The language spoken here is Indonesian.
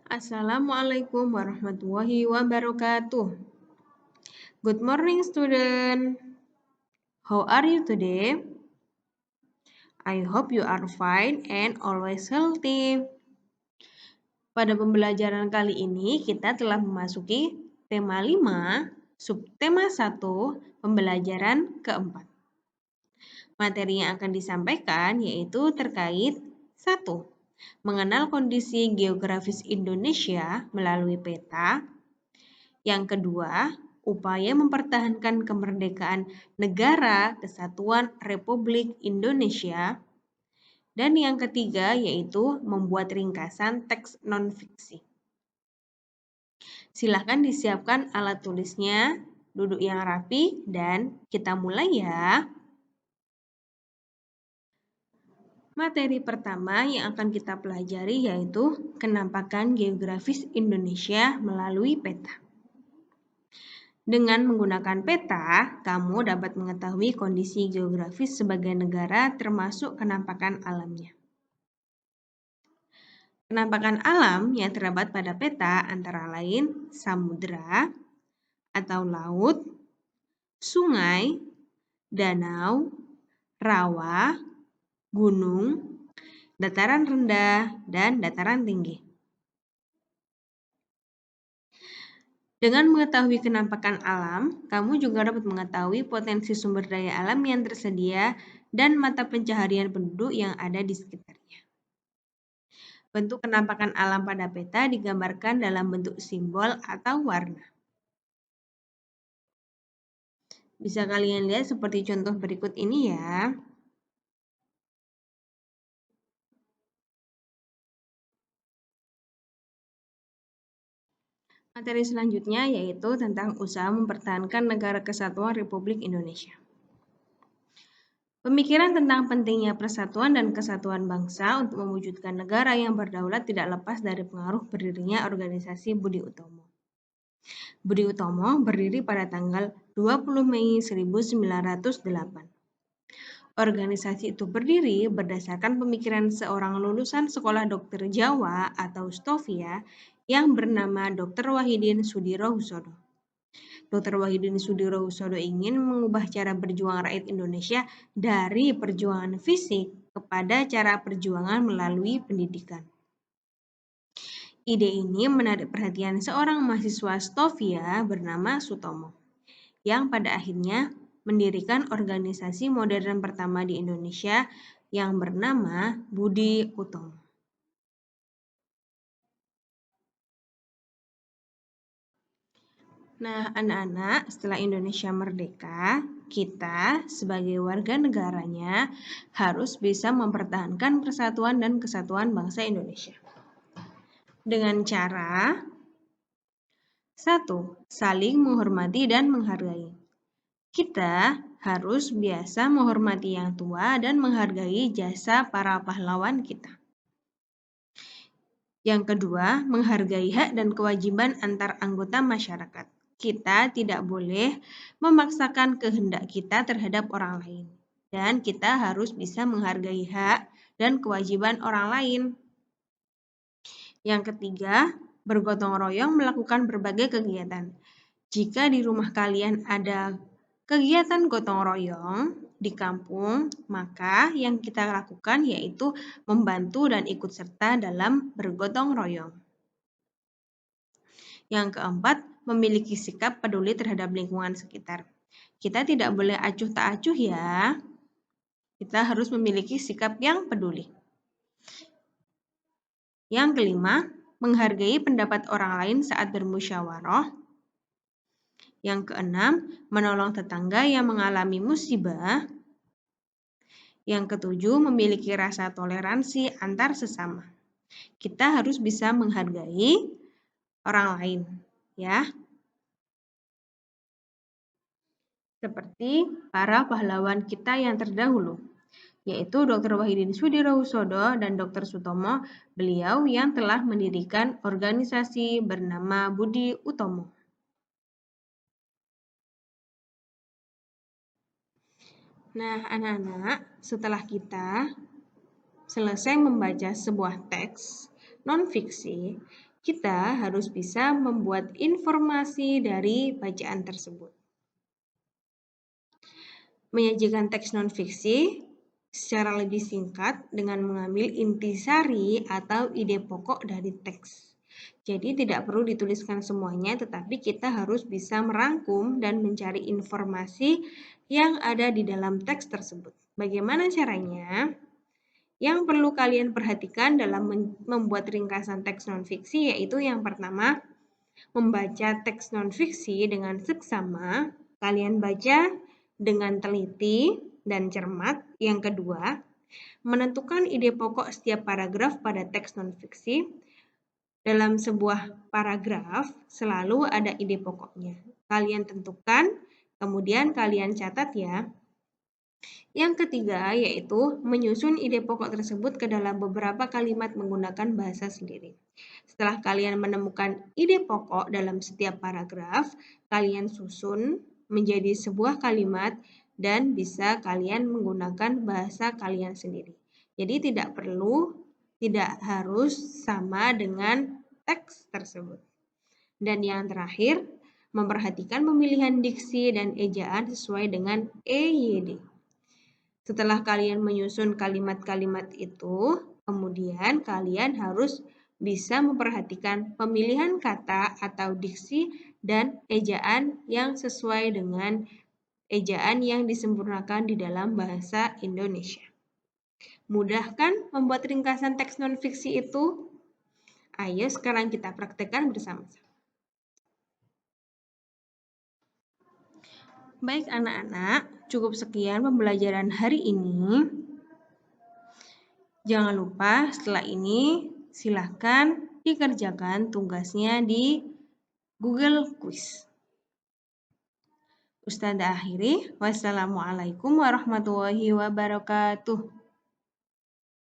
Assalamualaikum warahmatullahi wabarakatuh. Good morning, student. How are you today? I hope you are fine and always healthy. Pada pembelajaran kali ini, kita telah memasuki tema 5, subtema 1, pembelajaran keempat. Materi yang akan disampaikan yaitu terkait 1. Mengenal kondisi geografis Indonesia melalui peta. Yang kedua, upaya mempertahankan kemerdekaan Negara Kesatuan Republik Indonesia. Dan yang ketiga yaitu membuat ringkasan teks non-fiksi. Silahkan disiapkan alat tulisnya, duduk yang rapi, dan kita mulai ya. Materi pertama yang akan kita pelajari yaitu kenampakan geografis Indonesia melalui peta. Dengan menggunakan peta, kamu dapat mengetahui kondisi geografis sebagai negara termasuk kenampakan alamnya. Kenampakan alam yang terdapat pada peta antara lain samudera atau laut, sungai, danau, rawa, gunung, dataran rendah, dan dataran tinggi. Dengan mengetahui kenampakan alam, kamu juga dapat mengetahui potensi sumber daya alam yang tersedia dan mata pencaharian penduduk yang ada di sekitarnya. Bentuk kenampakan alam pada peta digambarkan dalam bentuk simbol atau warna. Bisa kalian lihat seperti contoh berikut ini ya. Materi selanjutnya yaitu tentang usaha mempertahankan Negara Kesatuan Republik Indonesia. Pemikiran tentang pentingnya persatuan dan kesatuan bangsa untuk mewujudkan negara yang berdaulat tidak lepas dari pengaruh berdirinya organisasi Budi Utomo. Budi Utomo berdiri pada tanggal 20 Mei 1908. Organisasi itu berdiri berdasarkan pemikiran seorang lulusan Sekolah Dokter Jawa atau STOVIA yang bernama Dr. Wahidin Sudirohusodo. Dr. Wahidin Sudirohusodo ingin mengubah cara berjuang rakyat Indonesia dari perjuangan fisik kepada cara perjuangan melalui pendidikan. Ide ini menarik perhatian seorang mahasiswa STOVIA bernama Sutomo, yang pada akhirnya mendirikan organisasi modern pertama di Indonesia yang bernama Budi Utomo. Nah, anak-anak, setelah Indonesia merdeka, kita sebagai warga negaranya harus bisa mempertahankan persatuan dan kesatuan bangsa Indonesia. Dengan cara 1. Saling menghormati dan menghargai. Kita harus biasa menghormati yang tua dan menghargai jasa para pahlawan kita. Yang kedua, menghargai hak dan kewajiban antar anggota masyarakat. Kita tidak boleh memaksakan kehendak kita terhadap orang lain. Dan kita harus bisa menghargai hak dan kewajiban orang lain. Yang ketiga, bergotong royong melakukan berbagai kegiatan. Jika di rumah kalian ada kegiatan gotong royong di kampung, maka yang kita lakukan yaitu membantu dan ikut serta dalam bergotong royong. Yang keempat, memiliki sikap peduli terhadap lingkungan sekitar. Kita tidak boleh acuh tak acuh ya. Kita harus memiliki sikap yang peduli. Yang kelima, menghargai pendapat orang lain saat bermusyawarah. Yang keenam, menolong tetangga yang mengalami musibah. Yang ketujuh, memiliki rasa toleransi antar sesama. Kita harus bisa menghargai orang lain, ya. Seperti para pahlawan kita yang terdahulu, yaitu Dr. Wahidin Sudirohusodo dan Dr. Sutomo, beliau yang telah mendirikan organisasi bernama Budi Utomo. Nah, anak-anak, setelah kita selesai membaca sebuah teks non-fiksi, kita harus bisa membuat informasi dari bacaan tersebut. Menyajikan teks non-fiksi secara lebih singkat dengan mengambil intisari atau ide pokok dari teks. Jadi tidak perlu dituliskan semuanya, tetapi kita harus bisa merangkum dan mencari informasi yang ada di dalam teks tersebut. Bagaimana caranya? Yang perlu kalian perhatikan dalam membuat ringkasan teks non-fiksi yaitu yang pertama, membaca teks non-fiksi dengan seksama, kalian baca dengan teliti dan cermat. Yang kedua, menentukan ide pokok setiap paragraf pada teks non-fiksi. Dalam sebuah paragraf selalu ada ide pokoknya. Kalian tentukan, kemudian kalian catat ya. Yang ketiga yaitu menyusun ide pokok tersebut ke dalam beberapa kalimat menggunakan bahasa sendiri. Setelah kalian menemukan ide pokok dalam setiap paragraf, kalian susun menjadi sebuah kalimat dan bisa kalian menggunakan bahasa kalian sendiri. Jadi tidak harus sama dengan teks tersebut. Dan yang terakhir, memperhatikan pemilihan diksi dan ejaan sesuai dengan EYD. Setelah kalian menyusun kalimat-kalimat itu, kemudian kalian harus bisa memperhatikan pemilihan kata atau diksi dan ejaan yang sesuai dengan ejaan yang disempurnakan di dalam bahasa Indonesia. Mudah kan membuat ringkasan teks non-fiksi itu? Ayo sekarang kita praktekkan bersama-sama. Baik anak-anak, cukup sekian pembelajaran hari ini. Jangan lupa setelah ini silahkan dikerjakan tugasnya di Google Quiz. Ustazah akhiri, wassalamualaikum warahmatullahi wabarakatuh.